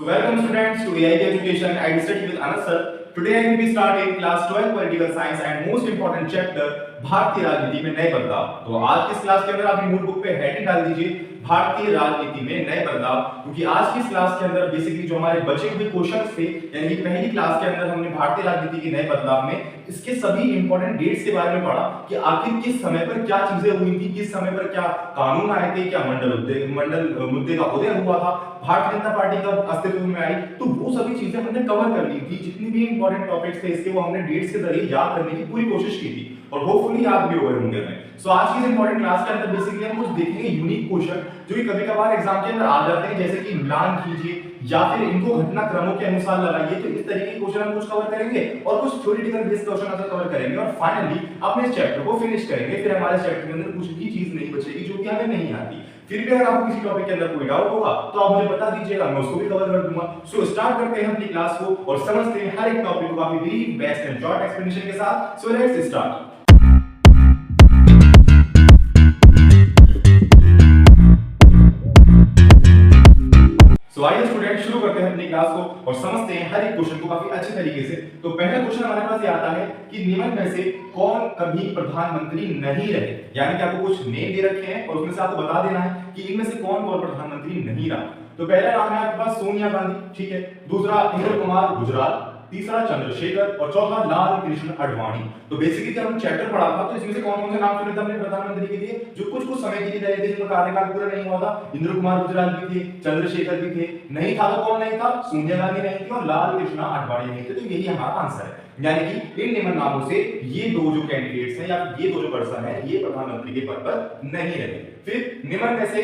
So welcome students to AIT Education. I study with Anas sir. Today I will be starting class 12 political science and most important chapter भारतीय राजनीति में नए बदलाव। तो आज की इस क्लास के अंदर आप नोटबुक पे हेडिंग डाल दीजिए भारतीय राजनीति में नए बदलाव, क्योंकि आज की इस क्लास के अंदर बेसिकली जो हमारे बचे हुए क्वेश्चंस थे, यानी पहली क्लास के अंदर हमने भारतीय राजनीति के नए बदलाव में इसके सभी इंपॉर्टेंट डेट्स के बारे में पढ़ा कि आखिर किस समय पर क्या चीजें हुई थी, किस समय पर क्या कानून आए थे, क्या मंडल मुद्दे का उदय हुआ था, भारतीय जनता पार्टी कब अस्तित्व में आई। तो वो सभी चीजें हमने कवर कर ली थी, जितनी भी इंपॉर्टेंट टॉपिक्स थे इसके वो हमने डेट्स के जरिए याद करने की पूरी कोशिश की थी और होपफुली याद भी होंगे हमें। सो आज की इस इंपॉर्टेंट क्लास के अंदर बेसिकली हम कुछ देखेंगे यूनिक क्वेश्चन जो कि कभी-कभार एग्जाम के अंदर आ जाते हैं, जैसे कि मिलान कीजिए या फिर इनको घटनाक्रमों के अनुसार लगाइए। तो इस तरीके के क्वेश्चन हम कुछ कवर करेंगे और कुछ theoretical based question answer cover करेंगे और फाइनली अपने इस चैप्टर को फिनिश करेंगे। फिर हमारे चैप्टर के अंदर कुछ भी चीज नहीं बचेगी जो कि हमें नहीं आती। फिर भी अगर आपको किसी टॉपिक के अंदर कोई डाउट होगा तो आप मुझे बता दीजिएगा, मैं उसको भी कवर कर दूंगा। सो स्टार्ट करते हैं अपनी क्लास को और समझते हैं हर एक टॉपिक को काफी brief, best and short explanation के साथ। So let's start. आइए स्टूडेंट शुरू करते हैं अपनी क्लास को और समझते हैं हर एक क्वेश्चन को काफी अच्छे तरीके से। तो पहला क्वेश्चन हमारे पास ये आता है कि निम्न में से कौन कभी प्रधानमंत्री नहीं रहे, यानी कि आपको कुछ नेम दे रखे हैं और उसमें से आपको बता देना है कि इनमें से कौन कौन प्रधानमंत्री नहीं रहा। तो पहला नाम है आपके पास सोनिया गांधी, ठीक है, दूसरा इंदिरा कुमार गुजराल, तीसरा चंद्रशेखर और चौथा लाल कृष्ण आडवाणी। तो बेसिकली जब हम चैप्टर पढ़ा था तो इसमें से कौन कौन से नाम चुने थे हमने प्रधानमंत्री के लिए जो कुछ कुछ समय के लिए रहे थे, जिनका कार्यकाल पूरा नहीं हुआ था। इंदिरा कुमार गुजराल भी थे, चंद्रशेखर भी थे, नहीं था तो कौन नहीं था, सोनिया गांधी नहीं थी और लाल कृष्ण आडवाणी नहीं थे। तो यही हमारा आंसर है, यानी कि इन निम्न नामों से ये दो जो कैंडिडेट्स हैं या ये दो जो पर्सन है ये प्रधानमंत्री के पद पर नहीं रहे। फिर निम्न में से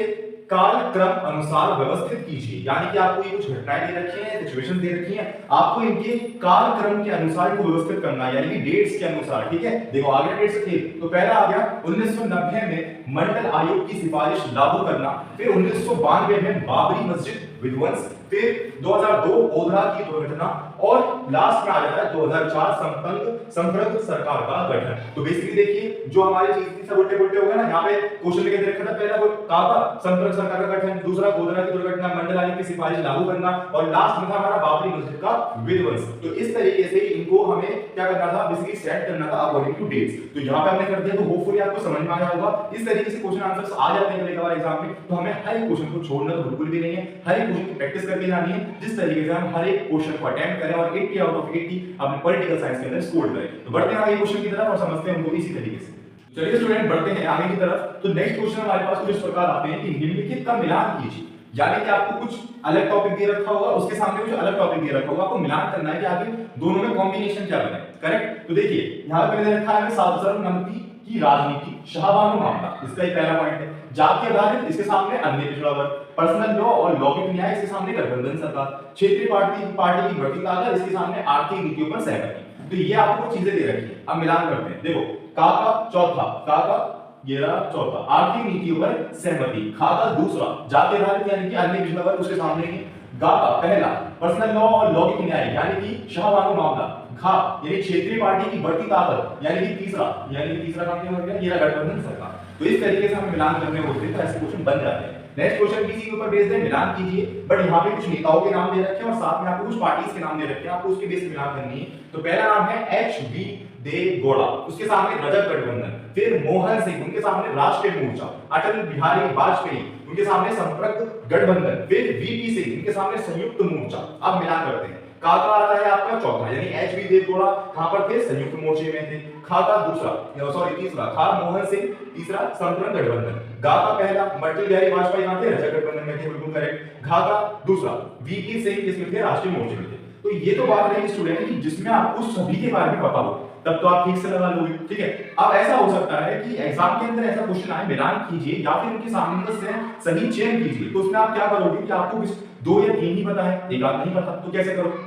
कालक्रम अनुसार व्यवस्थित कीजिए, यानी कि आपको ये कुछ घटनाएं दे रखी हैं, सिचुएशन दे रखी हैं, आपको इनके कालक्रम के अनुसार को व्यवस्थित करना है, यानी कि डेट्स के अनुसार। ठीक है, देखो आगे डेट्स थे। तो पहला आ गया 1990 में मंडल आयोग की सिफारिश लागू करना, फिर 1992 में बाबरी मस्जिद विध्वंस, फिर 2002 ओधरा की दुर्घटना और लास्ट में आ जाता है 2004 संप्रग सरकार का गठन। तो बेसिकली देखिए जो हमारी चीज थी सब उल्टे पुल्टे हो गए ना। यहाँ पे क्वेश्चन लिखे रखा था, पहला कहा था संप्रग सरकार का गठन, दूसरा ओधरा की दुर्घटना, मंडल आयोग की सिफारिश लागू करना और लास्ट में था हमारा बाबरी मस्जिद का विध्वंस। तो इस तरीके से इनको हमें क्या करना था, बेसिकली सेट करना था अकॉर्डिंग टू डेट्स। तो यहाँ पे हमने कर दिया, तो होपफुली आपको समझ में आया होगा। इस तरीके से क्वेश्चन आंसर्स आ जाते हैं कभी-कभार एग्जाम में, तो हमें हर एक क्वेश्चन को छोड़ना तो बिल्कुल भी नहीं है, हर एक क्वेश्चन की प्रैक्टिस करके जानी है, जिस तरीके से हम हर एक क्वेश्चन को अटेम्प्ट करें और 80 आउट ऑफ 80 अपने पॉलिटिकल साइंस के अंदर स्कोर करें। तो बढ़ते हैं आगे क्वेश्चन की तरफ और समझते हैं उनको इसी तरीके से। चलिए स्टूडेंट बढ़ते हैं आगे की तरफ। तो नेक्स्ट क्वेश्चन हमारे पास कुछ इस प्रकार आते हैं कि निम्नलिखित का मिलान कीजिए, यानी कि आपको कुछ अलग टॉपिक दे रखा होगा, उसके सामने कुछ अलग टॉपिक दे रखा होगा, आपको मिलान करना है कि आगे दोनों में कॉम्बिनेशन क्या बने। करेक्ट। तो देखिए यहां पे मैंने रखा है सर्वसर्वसम्मति की राजनीति, शाहबानो मामला, इसका ही पहला पॉइंट है। जाति आधारित, इसके सामने अन्य पिछड़ा वर्ग, पर्सनल लॉ और लौकिक न्याय, इसके सामने गठबंधन सरकार, क्षेत्रीय पार्टी की बढ़ती ताकत, इसके सामने आर्थिक नीतियों पर सहमति। तो ये आपको चीजें दे रखी है, अब मिलान करते हैं। देखो काका चौथा, काका ये रहा चौथा, आर्थिक नीतियों पर सहमति, खाका दूसरा, जाति आधारित यानी कि अन्य पिछड़ा वर्ग, उसके सामने ही गाका पहला, पर्सनल लॉ और लौकिक न्याय यानी कि शाहबानो मामला, खा यानी क्षेत्रीय पार्टी की बढ़ती ताकत यानी कि तीसरा काम क्या हो गया, ये गठबंधन सरकार। तो इस तरीके से हमें मिलान करने होते हैं, तो ऐसे क्वेश्चन बन जाते हैं। नेक्स्ट क्वेश्चन भी इसी के ऊपर बेस्ड है, मिलान कीजिए, बट यहाँ पे कुछ नेताओं के नाम दे रखे हैं और साथ में आपको कुछ पार्टीज के नाम दे रखे हैं, आपको उसके बेस पे मिलान करनी है। तो पहला नाम है एच.डी. देवगौड़ा, उसके सामने रजत गठबंधन, फिर मोहन सिंह, उनके सामने राष्ट्रीय मोर्चा, अटल बिहारी वाजपेयी, उनके सामने संप्रग गठबंधन, फिर वीपी सिंह, उनके सामने संयुक्त मोर्चा। अब मिलान करते हैं। काका आता है आपका चौथा, यानी एच.डी. देवगौड़ा कहां पर थे, संयुक्त मोर्चे में थे। खाका तीसरा, खार मोहन सिंह, तीसरा संप्रग गठबंधन। गाका पहला, अटल बिहारी वाजपेयी कहां थे, रजत गठबंधन में थे, बिल्कुल करेक्ट। घाका दूसरा, वीपी सिंह किसमें थे, राष्ट्रीय मोर्चे में थे। तो ये तो बात रही स्टूडेंट की जिसमें आपको सभी के बारे में पता हो, तब तो आप ठीक से लगा लोगे। ठीक है, अब ऐसा हो सकता है कि एग्जाम के अंदर ऐसा क्वेश्चन आए, मिलान कीजिए या फिर उनके सामने से सही चयन कीजिए। तो उसमें आप क्या करोगे कि आपको दो या तीन ही पता है, एक आध नहीं पता, तो कैसे करो।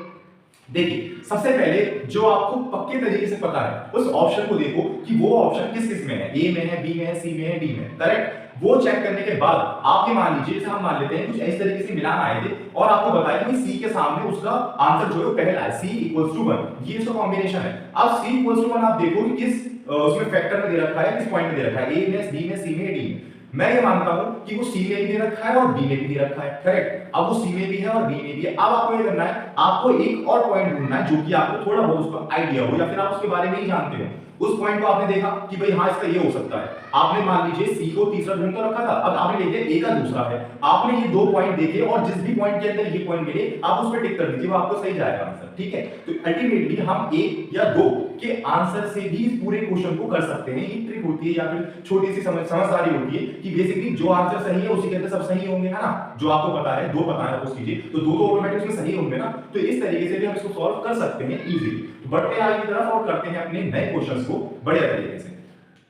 देखिए सबसे पहले जो आपको पक्के तरीके से पता है उस ऑप्शन को देखो कि वो ऑप्शन किस किस में है, ए में है, बी में है, सी में है, डी में, करेक्ट। वो चेक करने के बाद आप ये मान लीजिए, जैसे हम मान लेते हैं कुछ इस तरीके से मिलान आए थे और आपको बताया कि सी के सामने उसका आंसर जो है पहला है, C = 1, ये इसका कॉम्बिनेशन है। अब C = 1 आप देखो कि किस उसमें फैक्टर में दे रखा है, किस पॉइंट में दे रखा है, ए में, बी में, सी में, डी में। मैं ये मानता हूं कि वो सी में भी दे रखा है और डी में भी दे रखा है, करेक्ट। अब वो सी में भी है और बी में भी है। अब आपको ये करना है, आपको एक और पॉइंट ढूंढना है जो कि आपको थोड़ा बहुत उसका आइडिया हो या फिर आप उसके बारे में ही जानते हो। उस पॉइंट को आपने देखा कि भाई हाँ इसका ये हो सकता है, आपने मान लीजिए सी को तीसरा ढूंढ तो रखा था, अब आपने लिख दिया ए का दूसरा है। आपने ये दो पॉइंट देखे और जिस भी पॉइंट के अंदर ये पॉइंट मिले आप उस पर टिक कर दीजिए, वो आपको सही जाएगा आंसर। ठीक है, तो अल्टीमेटली हम एक या दो के आंसर से भी इस पूरे क्वेश्चन को कर सकते हैं। ये ट्रिक होती है या फिर छोटी सी समझदारी होती है कि बेसिकली जो आंसर सही है उसी के अंदर सब सही होंगे, है ना। जो आपको पता है, दो पता है, सपोज कीजिए, तो दो तो ऑटोमेटिक उसमें सही होंगे ना। तो इस तरीके से भी हम इसको सॉल्व कर सकते हैं इजीली। बढ़ते हैं आगे की तरफ और करते हैं अपने नए क्वेश्चंस को बढ़िया तरीके से।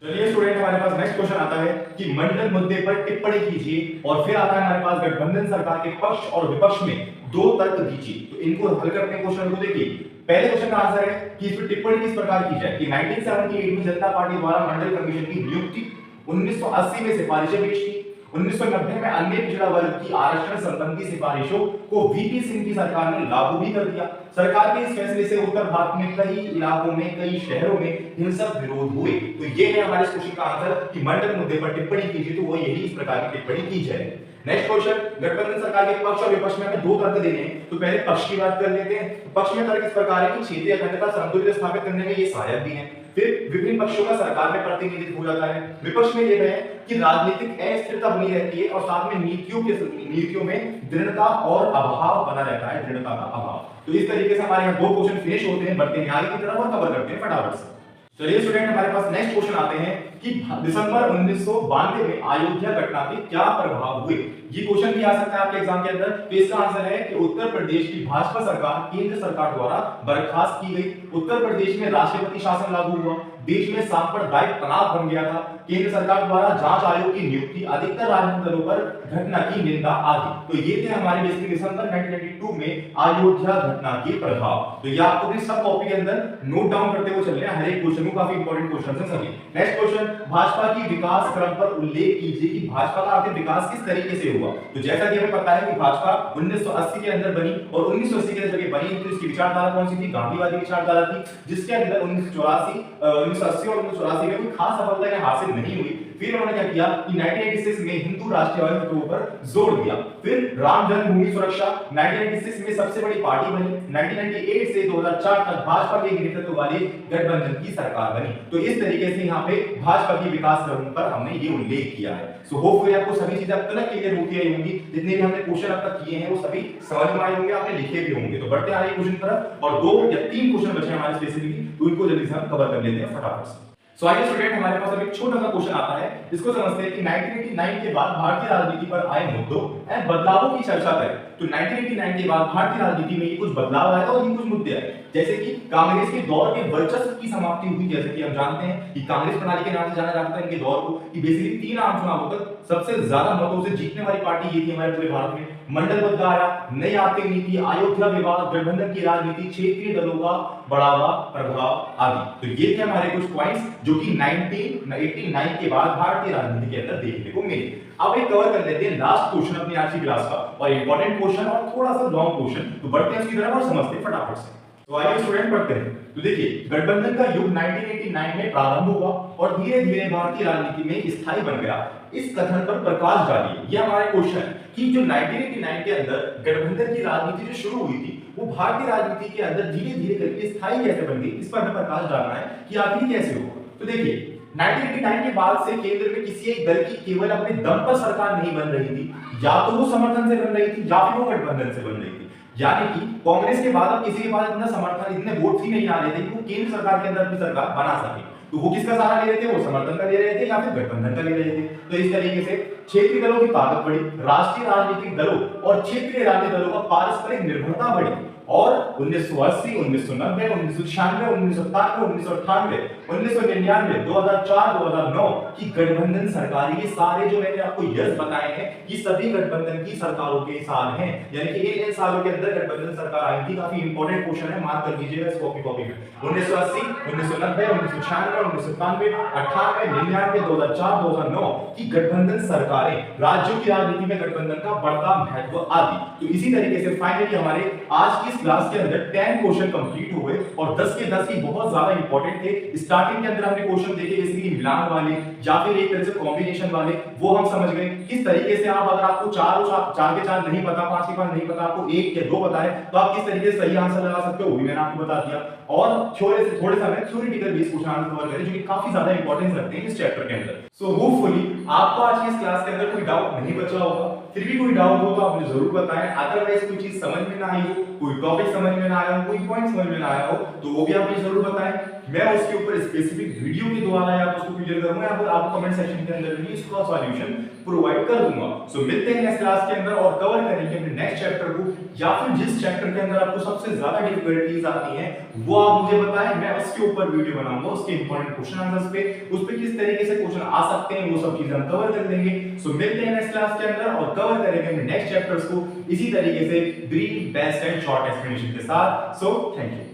चलिए स्टूडेंट, हमारे पास नेक्स्ट क्वेश्चन आता है कि मंडल मुद्दे पर टिप्पणी कीजिए, और फिर आता है हमारे पास गठबंधन सरकार के पक्ष और विपक्ष में दो तर्क दीजिए। तो इनको हल करते हैं क्वेश्चन को। देखिए पहले क्वेश्चन का आंसर है कि इस पर टिप्पणी किस प्रकार की जाए कि 1978 में जनता पार्टी द्वारा मंडल कमीशन की नियुक्ति, 1980 में सिफारिशें पेश की, 1990 में अन्य पिछड़ा वर्ग की आरक्षण संबंधी सिफारिशों को वीपी सिंह की सरकार ने लागू भी कर दिया। सरकार के इस फैसले से उत्तर भारत में कई इलाकों में, कई शहरों में हिंसक विरोध हुए। तो ये है हमारे क्वेश्चन का आंसर कि मंडल मुद्दे पर टिप्पणी कीजिए, तो वो यही इस प्रकार की टिप्पणी की जाए। नेक्स्ट क्वेश्चन, गठबंधन सरकार के पक्ष और विपक्ष में हमें दो तर्क देने हैं। तो पहले पक्ष की बात कर लेते हैं। पक्ष में तर्क इस प्रकार है कि क्षेत्रीय अखंडता संतुलित स्थापित करने में ये सहायक भी है। फिर विभिन्न पक्षों का सरकार में प्रतिनिधित्व हो जाता है। विपक्ष में ये है कि राजनीतिक अस्थिरता बनी रहती है और साथ में नीतियों में दृढ़ता और अभाव बना रहता है, दृढ़ता का अभाव। तो इस तरीके से हमारे यहाँ दो क्वेश्चन फिनिश होते हैं। बढ़ते हैं आगे की तरफ और कवर करते हैं फटाफट से। चलिए स्टूडेंट, हमारे पास नेक्स्ट क्वेश्चन आते हैं कि दिसंबर 1992 में अयोध्या घटना के क्या प्रभाव हुए। ये क्वेश्चन भी आ सकता है आपके एग्जाम के अंदर। तो इसका आंसर है कि उत्तर प्रदेश की भाजपा सरकार केंद्र सरकार द्वारा बर्खास्त की गई। उत्तर प्रदेश में राष्ट्रपति शासन लागू हुआ। देश में सांप्रदायिक तनाव बन गया था। केंद्र सरकार द्वारा जांच आयोग की नियुक्ति, अधिकतर राजनीतिक दलों पर घटना की निंदा आदि। तो ये थे हमारे बेसिक दिसंबर 1992 में अयोध्या घटना के प्रभाव। तो ये आपको अपनी सब कॉपी के अंदर नोट डाउन करते हुए चलने हैं, हर एक क्वेश्चन को, काफी इंपॉर्टेंट क्वेश्चन है सभी। नेक्स्ट क्वेश्चन, भाजपा की विकास क्रम पर उल्लेख कीजिए कि भाजपा का आखिर विकास किस तरीके से हुआ। तो जैसा कि हमें पता है कि भाजपा 1980 के अंदर बनी, और 1980 के अंदर बनी तो इसकी विचारधारा कौन सी थी? गांधीवादी विचारधारा थी, जिसके अंदर 1980 और 1984 में कोई खास सफलता हासिल नहीं हुई। फिर उन्होंने क्या किया कि 1986 में हिंदू राष्ट्रीयवाद के ऊपर जोर दिया। फिर राम जन्मभूमि सुरक्षा 1996 में सबसे बड़ी पार्टी बनी। 1998 से 2004 तक भाजपा के नेतृत्व वाली गठबंधन की सरकार बनी। तो इस तरीके से यहाँ पे भाजपा की विकास क्रम पर हमने ये उल्लेख किया है। सो होपफुली आपको सभी चीजें अब तक क्लियर होती आई होंगी। जितने भी हमने क्वेश्चन अब तक किए हैं वो सभी समझ में आए होंगे, आपने लिखे भी होंगे। तो बढ़ते हैं आगे क्वेश्चन तरफ, और 2 या 3 क्वेश्चन बचे हमारे स्पेसिफिकली, तो इनको जल्दी से हम कवर कर लेते हैं फटाफट से। सो आइए स्टूडेंट, हमारे पास अब एक छोटा सा क्वेश्चन आता है। इसको समझते हैं कि 1989 के बाद भारतीय राजनीति पर आए मुद्दों एवं बदलावों की चर्चा करें। तो 1989 के बाद भारतीय राजनीति में ये कुछ बदलाव आए और ये कुछ मुद्दे आए, जैसे कि कांग्रेस के दौर के वर्चस्व की समाप्ति हुई। जैसे कि हम जानते हैं कि कांग्रेस प्रणाली के नाम से जाना जाता है इनके दौर को, कि बेसिकली 3 आम चुनावों तक सबसे ज्यादा मतों से जीतने वाली पार्टी ये थी हमारे पूरे भारत में। मंडल मुद्दा आया, नई आर्थिक नीति, अयोध्या विवाद, गठबंधन की राजनीति, क्षेत्रीय दलों का बढ़ावा, प्रभाव आदि। तो ये थे हमारे कुछ पॉइंट्स जो कि 1989 के बाद भारतीय राजनीति के अंदर देखने को मिले। अब एक कवर कर लेते हैं लास्ट क्वेश्चन अपनी आज की क्लास का, और इंपॉर्टेंट क्वेश्चन और थोड़ा सा लॉन्ग क्वेश्चन। तो बढ़ते हैं उसकी तरफ और समझते हैं फटाफट से। तो आइए स्टूडेंट पढ़ते हैं। तो देखिए, गठबंधन का युग 1989 में प्रारंभ हुआ और धीरे धीरे भारतीय राजनीति में स्थायी बन गया। इस कथन पर प्रकाश डालिए। यह हमारे क्वेश्चन कि जो 1989 के अंदर गठबंधन की राजनीति जो शुरू हुई थी, वो भारतीय राजनीति के अंदर धीरे धीरे करके स्थायी कैसे बन गई, इस पर हमें प्रकाश डालना है कि आखिर कैसे हुआ। तो देखिए, 1989 के बाद से केंद्र में किसी एक दल की केवल अपने दम पर सरकार नहीं बन रही थी, या तो वो समर्थन से बन रही थी या फिर वो गठबंधन से बन रही थी। यानी कि कांग्रेस के बाद अब किसी के पास इतना समर्थन, इतने वोट ही नहीं आ रहे थे कि वो केंद्र सरकार के अंदर अपनी सरकार बना सके। तो वो किसका सहारा ले रहे थे? वो समर्थन का ले रहे थे या फिर गठबंधन का ले रहे थे। तो इस तरीके से क्षेत्रीय दलों की ताकत बढ़ी, राष्ट्रीय राजनीतिक दलों और क्षेत्रीय राजनीतिक दलों का पारस्परिक निर्भरता बढ़ी, और 1980, 1990, 1996, 1997, 1998, 1999, 2004, 2009 की गठबंधन सरकार, ये सारे जो मैंने आपको ईयर्स बताए हैं, ये सभी गठबंधन की सरकारों के साल हैं। यानी कि इन सालों के अंदर गठबंधन सरकार आई थी। काफी इंपॉर्टेंट क्वेश्चन है, मार्क कर लीजिएगा इस कॉपी में। 1980, 1990, 1996, 1997, 98, 99, 2004, 2009 की गठबंधन सरकार सरकारें, राज्यों की राजनीति में गठबंधन का बढ़ता महत्व आदि। तो इसी तरीके से फाइनली हमारे आज की इस क्लास के अंदर 10 क्वेश्चन कंप्लीट हो गए और 10 के 10 ही बहुत ज्यादा इंपॉर्टेंट थे। स्टार्टिंग के अंदर हमने क्वेश्चन देखे जैसे कि मिलान वाले या फिर एक तरह से कॉम्बिनेशन वाले, वो हम समझ गए किस तरीके से आप, अगर आपको चार के चार नहीं पता, 5 के 5 नहीं पता, आपको 1 या 2 पता है तो आप किस तरीके से सही आंसर लगा सकते हो वो भी मैंने आपको बता दिया। और थोड़े सा मैं theoretical base question answer cover करें जो कि काफी ज्यादा इंपॉर्टेंस रखते हैं इस चैप्टर के अंदर। सो होपफुली आपको आज की इस क्लास के अंदर कोई डाउट नहीं बचा होगा। फिर भी कोई डाउट हो तो आप मुझे जरूर बताएं। अदरवाइज कोई चीज समझ में ना आई हो, कोई टॉपिक समझ में ना आया हो, कोई पॉइंट समझ में ना आया हो तो वो भी आप मुझे जरूर बताएं। मैं उसके ऊपर स्पेसिफिक वीडियो के द्वारा या उसको क्लियर करूंगा या फिर आपको कमेंट सेक्शन के अंदर भी इसका सॉल्यूशन प्रोवाइड कर दूंगा। सो मिलते हैं नेक्स्ट क्लास के अंदर और कवर करेंगे अपने नेक्स्ट चैप्टर को, या फिर जिस चैप्टर के अंदर आपको सबसे ज्यादा डिफिकल्टीज आती हैं वो आप मुझे बताएं, मैं उसके ऊपर वीडियो बनाऊंगा, उसके इंपॉर्टेंट क्वेश्चन आंसर्स पे, उस पे किस तरीके से क्वेश्चन आ सकते हैं वो सब चीजें हम कवर कर देंगे। सो मिलते हैं नेक्स्ट क्लास के अंदर और कवर करेंगे अपने नेक्स्ट चैप्टर्स को इसी तरीके से brief, best and short explanation के साथ। So thank you.